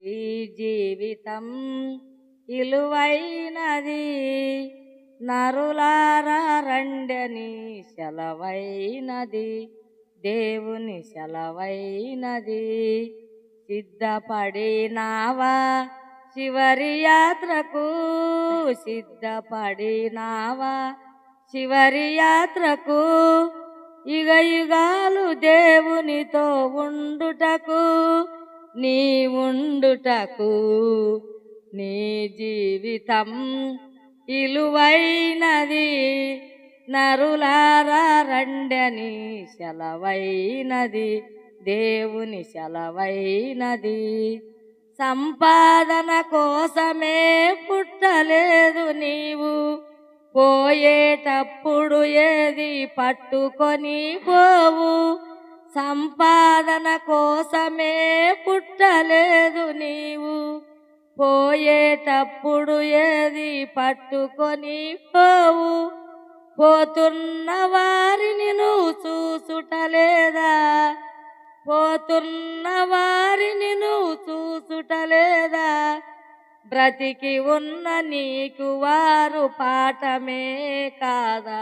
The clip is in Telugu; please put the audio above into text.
ఈ జీవితం ఇలువైనది, నరులారా రండని సెలవైనది, దేవుని సెలవైనది. సిద్ధపడినావా చివరి యాత్రకు, సిద్ధపడినావా చివరి యాత్రకు, యుగ యుగాలు దేవునితో ఉండుటకు, నీ ఉండుటకు. నీ జీవితం ఇలువైనది, నరులారా రండని సెలవైనది, దేవుని సెలవైనది. సంపాదన కోసమే పుట్టలేదు నీవు, పోయేటప్పుడు ఏది పట్టుకొని పోవు. సంపాదన కోసమే పుట్టలేదు నీవు, పోయేటప్పుడు ఏది పట్టుకొని పోవు. పోతున్న వారిని నువ్వు చూసుటలేదా, పోతున్న వారిని నువ్వు చూసుటలేదా. బ్రతికి ఉన్న నీకు వారు పాఠమే కాదా.